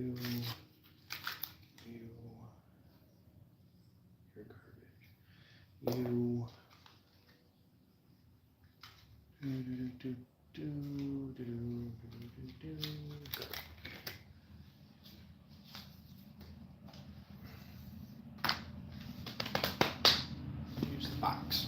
you're garbage. You. Use the box.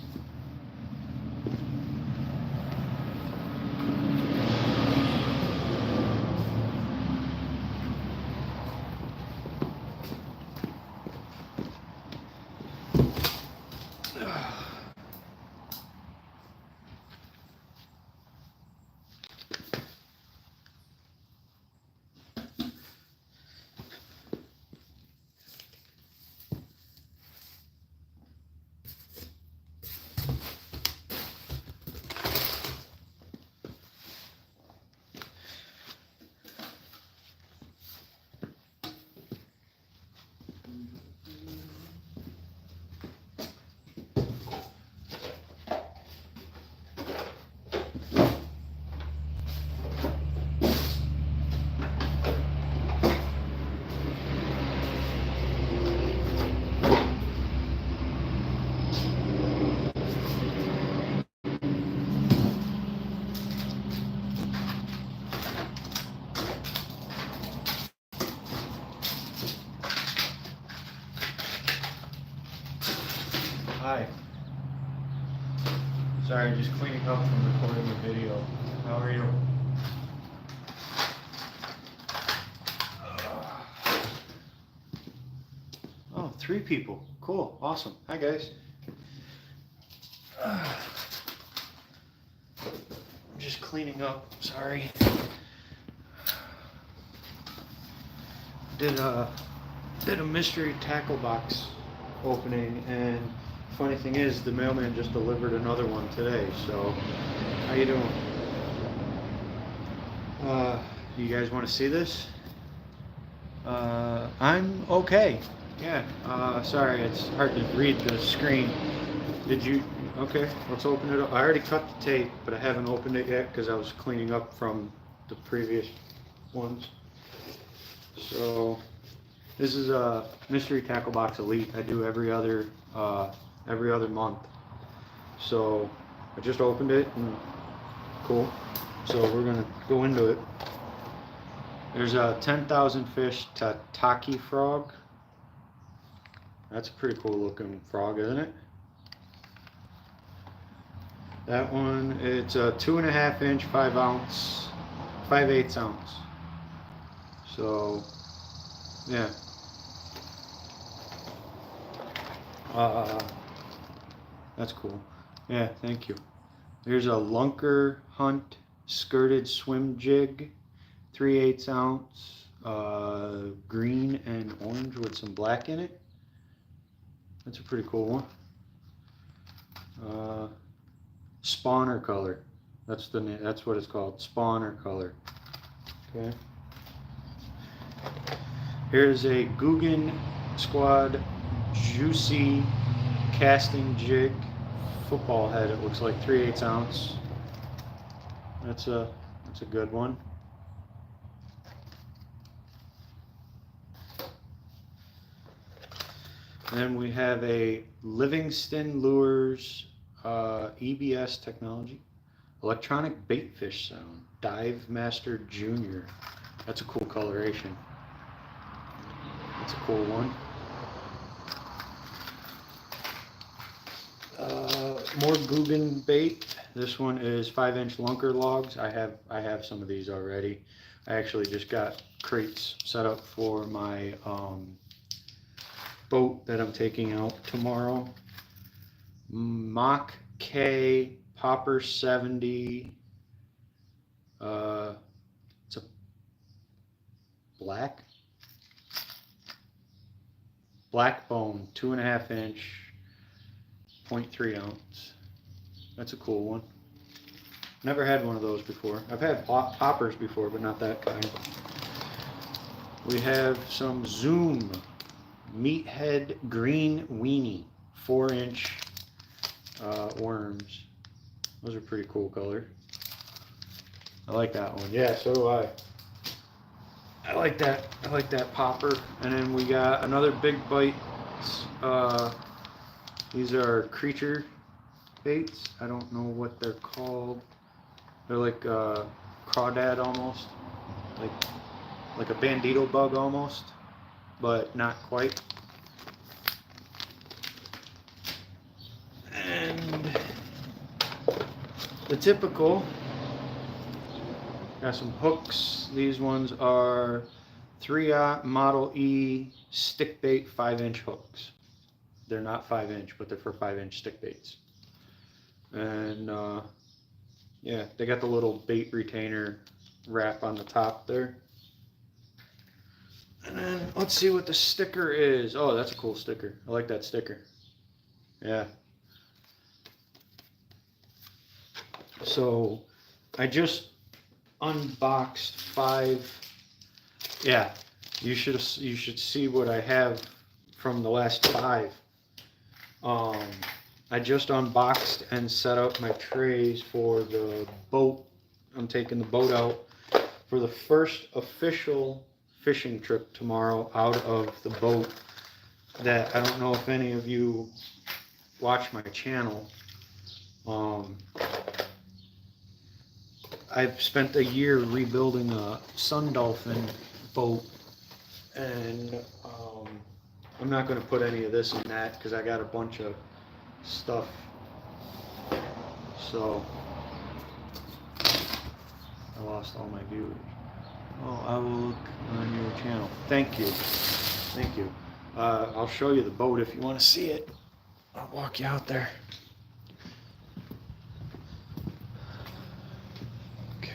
Hi. Sorry, just cleaning up from recording the video. How are you? Oh, 3 people. Cool. Awesome. Hi, guys. I'm just cleaning up. Sorry. Did a mystery tackle box opening, and funny thing is the mailman just delivered another one today. So how you doing? Do you guys want to see this? I'm okay. Yeah. Sorry, it's hard to read the screen. Did you? Okay, let's open it up. I already cut the tape, but I haven't opened it yet because I was cleaning up from the previous ones. So this is a Mystery Tackle Box Elite. I do every other month. So I just opened it, and cool. So we're gonna go into it. There's a 10,000 fish Tataki frog. That's a pretty cool looking frog, isn't it? That one, it's a 2.5 inch, 5/8 ounce. So, yeah. That's cool. Yeah, thank you. There's a Lunker Hunt skirted swim jig, 3/8 ounce, green and orange with some black in it. That's a pretty cool one. Spawner color. That's the name. That's what it's called. Spawner color. Okay. Here's a Guggen Squad Juicy casting jig football head. It looks like 3/8 ounce. That's a good one. Then we have a Livingston Lures EBS technology, electronic bait fish sound, Dive Master Junior. That's a cool coloration. That's a cool one. More Guggen bait. This one is 5-inch lunker logs. I have some of these already. I actually just got crates set up for my boat that I'm taking out tomorrow. Mach K Popper 70. It's a black bone, 2.5 inch, 0.3 ounce. That's a cool one. Never had one of those before. I've had poppers before, but not that kind. We have some Zoom Meathead Green Weenie, 4-inch worms. Those are pretty cool color. I like that one. Yeah, so do I. I like that. I like that popper. And then we got another big bite. These are creature baits. I don't know what they're called. They're like crawdad almost, like a bandito bug almost, but not quite. And the typical, got some hooks. These ones are 3-aught Model E stick bait 5-inch hooks. They're not 5-inch, but they're for 5-inch stick baits. And yeah, they got the little bait retainer wrap on the top there. And then let's see what the sticker is. Oh, that's a cool sticker. I like that sticker. Yeah. So I just unboxed 5. Yeah, you should see what I have from the last 5. I just unboxed and set up my trays for the boat. I'm taking the boat out for the first official fishing trip tomorrow out of the boat. That I don't know if any of you watch my channel. I've spent a year rebuilding a Sun Dolphin boat, and I'm not going to put any of this in that because I got a bunch of stuff. So I lost all my viewers. Oh, I will look on your channel. Thank you. Thank you. I'll show you the boat if you want to see it. I'll walk you out there. Okay.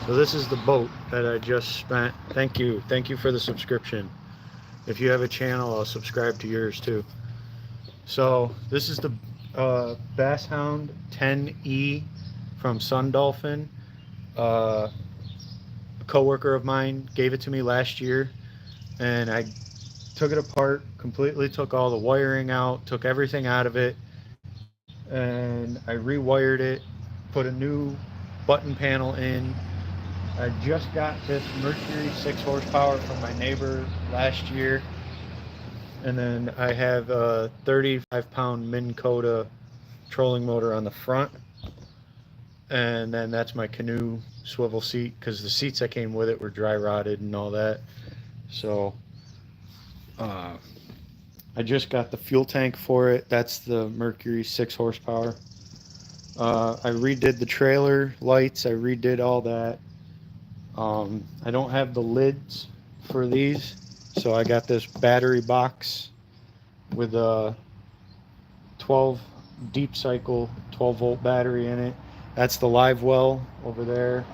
So this is the boat that I just spent. Thank you. Thank you for the subscription. If you have a channel, I'll subscribe to yours too. So this is the Bass Hound 10E from Sun Dolphin. A coworker of mine gave it to me last year, and I took it apart completely, took all the wiring out, took everything out of it, and I rewired it, put a new button panel in. I just got this Mercury 6 horsepower from my neighbor last year, and then I have a 35-pound Minn Kota trolling motor on the front, and then that's my canoe swivel seat, because the seats that came with it were dry rotted and all that. So I just got the fuel tank for it. That's the Mercury 6 horsepower. I redid the trailer lights. I redid all that. I don't have the lids for these, so I got this battery box with a 12 deep cycle 12-volt battery in it. That's the live well over there.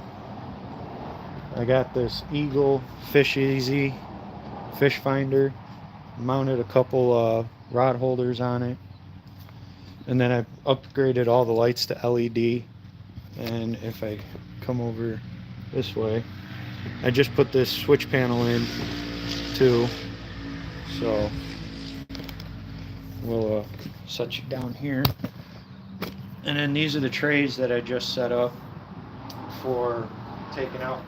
I got this Eagle Fish Easy fish finder, mounted a couple rod holders on it, and then I upgraded all the lights to LED. And if I come over this way, I just put this switch panel in too. So we'll set you down here. And then these are the trays that I just set up for taking out.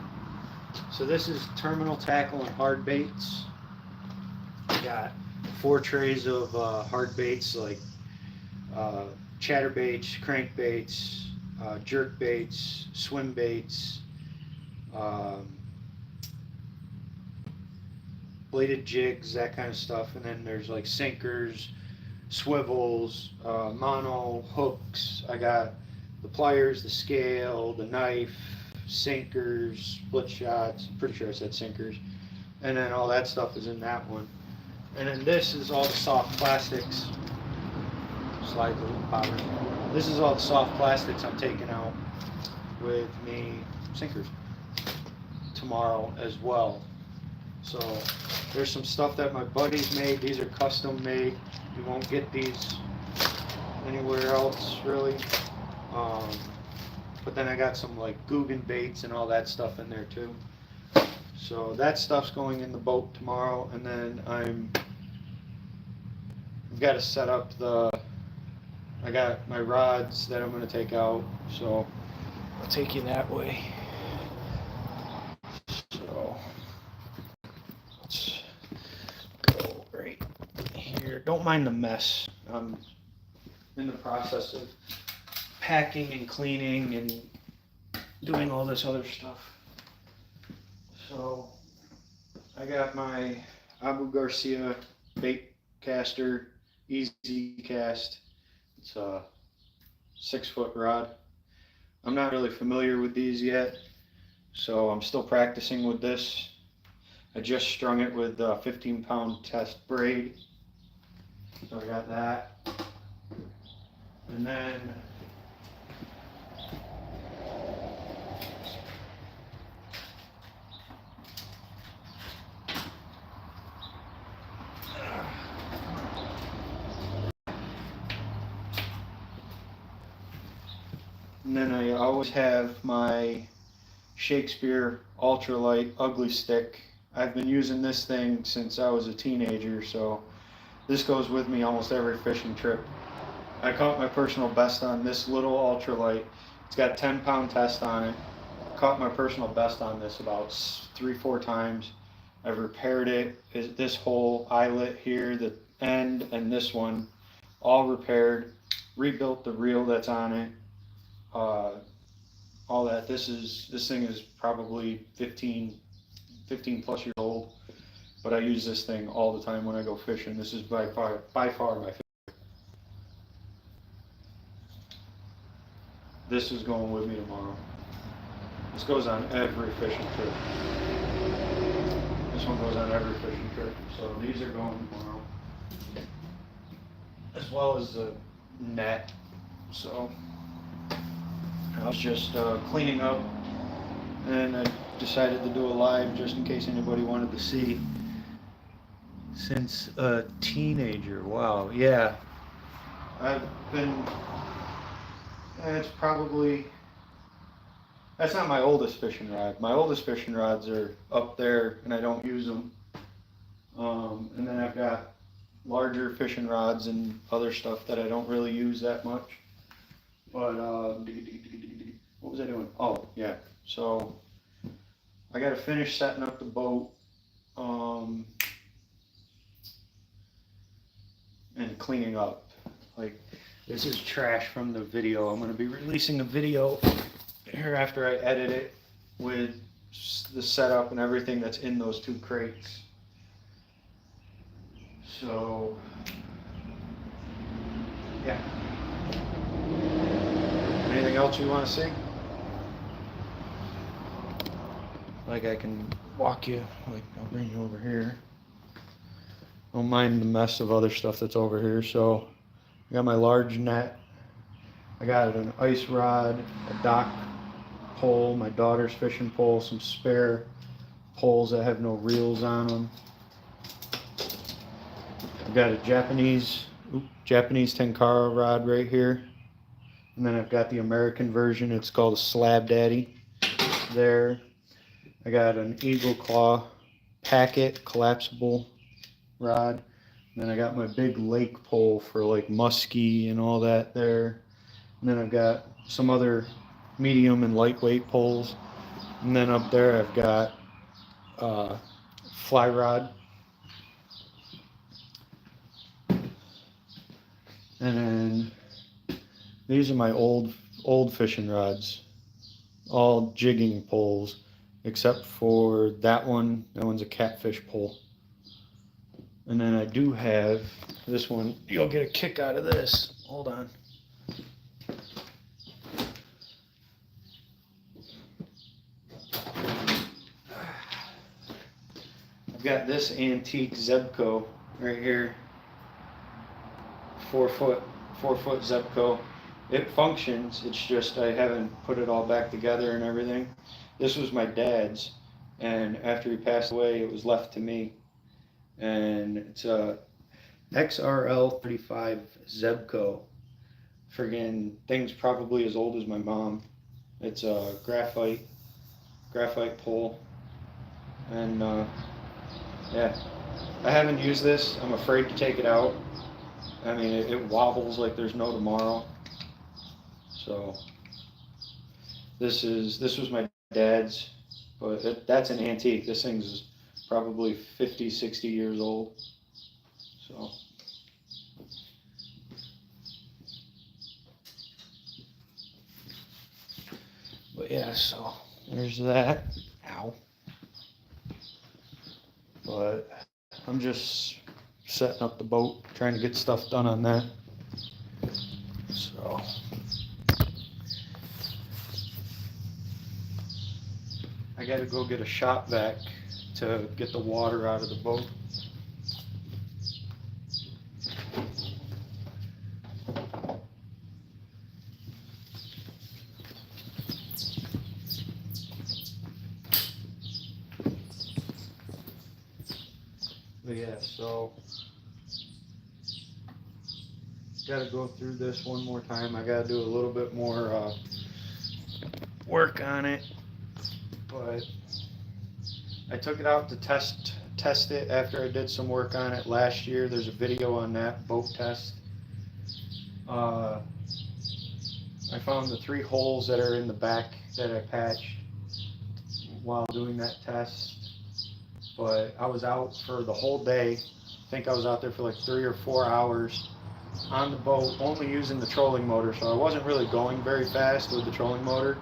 So this is terminal tackle and hard baits. Got 4 trays of hard baits, like chatter baits, crank baits, jerk baits, swim baits, bladed jigs, that kind of stuff. And then there's like sinkers, swivels, mono hooks. I got the pliers, the scale, the knife, sinkers, split shots. I'm pretty sure I said sinkers. And then all that stuff is in that one. And then this is all the soft plastics. Slide the little powder. This is all the soft plastics I'm taking out with me sinkers tomorrow as well. So there's some stuff that my buddies made. These are custom made. You won't get these anywhere else really. But then I got some like Guggen baits and all that stuff in there too. So that stuff's going in the boat tomorrow, and then I've got to set up the I got my rods that I'm going to take out, so I'll take you that way. So let's go right here. Don't mind the mess. I'm in the process of packing and cleaning and doing all this other stuff. So I got my Abu Garcia bait caster, easy cast. It's a 6-foot rod. I'm not really familiar with these yet, so I'm still practicing with this. I just strung it with a 15-pound test braid, so I got that. And then I always have my Shakespeare Ultralight Ugly Stick. I've been using this thing since I was a teenager, so this goes with me almost every fishing trip. I caught my personal best on this little ultralight. It's got a 10-pound test on it. Caught my personal best on this about 3-4 times. I've repaired it. This whole eyelet here, the end, and this one, all repaired. Rebuilt the reel that's on it. All that. This thing is probably 15 plus years old, but I use this thing all the time when I go fishing. This is by far my favorite. This is going with me tomorrow. This goes on every fishing trip. This one goes on every fishing trip. So these are going tomorrow, as well as the net. So I was just cleaning up, and I decided to do a live just in case anybody wanted to see. Since a teenager, wow, yeah. I've been, it's probably, that's not my oldest fishing rod. My oldest fishing rods are up there and I don't use them. And then I've got larger fishing rods and other stuff that I don't really use that much. But what was I doing? Oh yeah, so I got to finish setting up the boat and cleaning up. Like, this is trash from the video. I'm going to be releasing a video here after I edit it with the setup and everything that's in those 2 crates. So yeah. Anything else you want to see? Like, I can walk you, like, I'll bring you over here. Don't mind the mess of other stuff that's over here. So I got my large net. I got an ice rod, a dock pole, my daughter's fishing pole, some spare poles that have no reels on them. I've got a Japanese Tenkara rod right here. And then I've got the American version. It's called a Slab Daddy there. I got an Eagle Claw Packet collapsible rod. And then I got my big lake pole for like muskie and all that there. And then I've got some other medium and lightweight poles. And then up there I've got fly rod. And then these are my old fishing rods, all jigging poles, except for that one. That one's a catfish pole. And then I do have this one. You'll get a kick out of this. Hold on. I've got this antique Zebco right here. 4-foot Zebco. It functions, it's just I haven't put it all back together and everything. This was my dad's, and after he passed away it was left to me. And it's a XRL 35 Zebco. Friggin' thing's probably as old as my mom. It's a graphite pole. And yeah, I haven't used this. I'm afraid to take it out. I mean, it wobbles like there's no tomorrow. So this was my dad's, but that's an antique. This thing's probably 50, 60 years old. So. But yeah, so there's that. Ow. But I'm just setting up the boat, trying to get stuff done on that. So. I gotta go get a shop vac to get the water out of the boat. But yeah, so gotta go through this one more time. I gotta do a little bit more work on it, but I took it out to test it after I did some work on it last year. There's a video on that boat test. I found the 3 holes that are in the back that I patched while doing that test. But I was out for the whole day. I think I was out there for like 3 or 4 hours on the boat, only using the trolling motor. So I wasn't really going very fast with the trolling motor,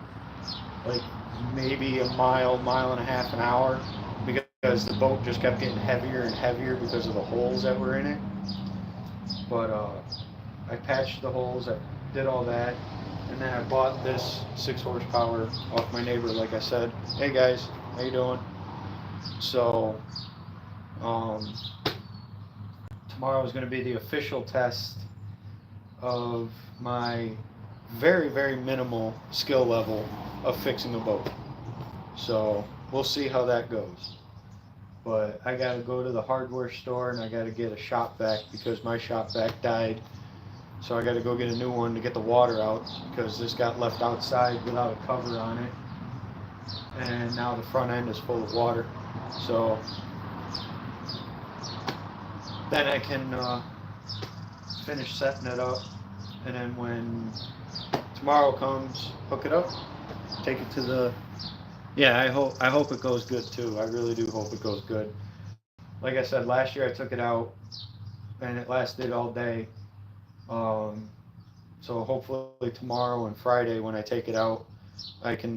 like maybe a mile, mile and a half an hour, because the boat just kept getting heavier and heavier because of the holes that were in it. But I patched the holes, I did all that, and then I bought this 6 horsepower off my neighbor, like I said. Hey guys, how you doing? So tomorrow is going to be the official test of my very, very minimal skill level of fixing a boat. So we'll see how that goes. But I got to go to the hardware store and I got to get a shop vac because my shop vac died. So I got to go get a new one to get the water out because this got left outside without a cover on it. And now the front end is full of water. So then I can finish setting it up, and then when tomorrow comes, hook it up, take it to the. Yeah, I hope it goes good too. I really do hope it goes good. Like I said, last year I took it out, and it lasted all day. So hopefully tomorrow and Friday when I take it out, I can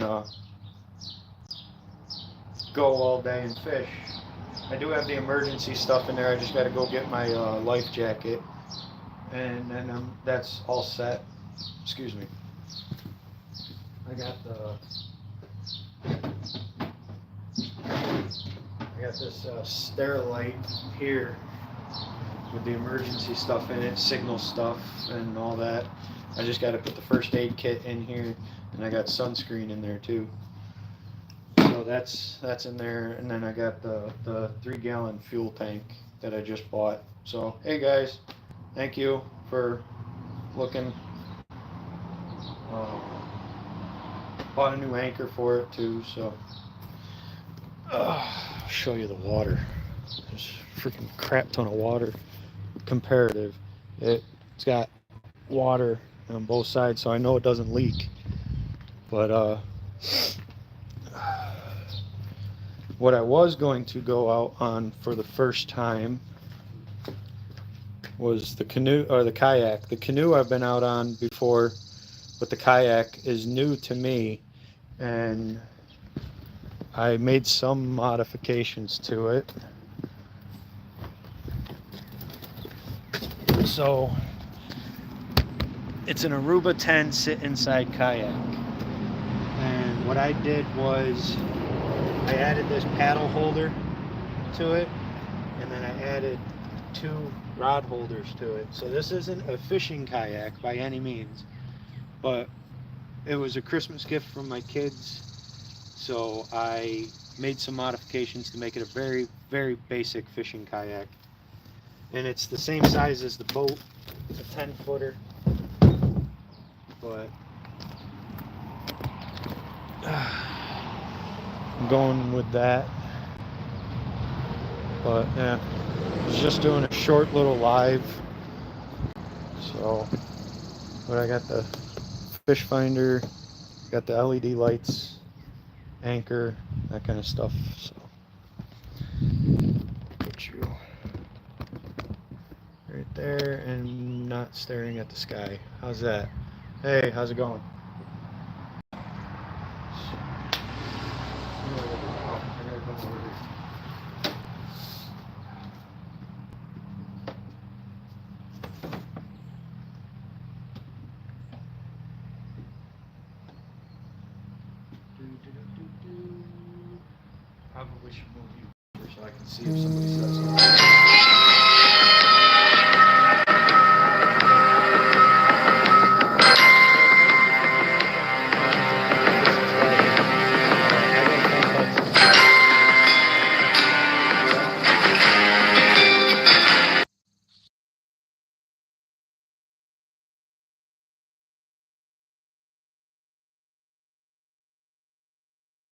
go all day and fish. I do have the emergency stuff in there. I just got to go get my life jacket, and then that's all set. Excuse me. I got this Sterilite here with the emergency stuff in it, signal stuff and all that. I just got to put the first aid kit in here, and I got sunscreen in there too. So that's in there, and then I got the 3-gallon fuel tank that I just bought. So hey guys, thank you for looking. Bought a new anchor for it too. So I'll show you the water. There's a freaking crap ton of water. Comparative, it's got water on both sides, so I know it doesn't leak. But what I was going to go out on for the first time was the canoe or the kayak. The canoe I've been out on before, but the kayak is new to me, and I made some modifications to it. So it's an Aruba 10 sit inside kayak, and what I did was I added this paddle holder to it, and then I added 2 rod holders to it. So this isn't a fishing kayak by any means, but it was a Christmas gift from my kids, so I made some modifications to make it a very, very basic fishing kayak. And it's the same size as the boat, a 10-footer, but I'm going with that. But yeah, I was just doing a short little live So, but I got the fish finder, got the LED lights, anchor, that kind of stuff. So, put you right there and not staring at the sky. How's that? Hey, how's it going? I gotta go over here. Probably should move you so I can see if somebody says something.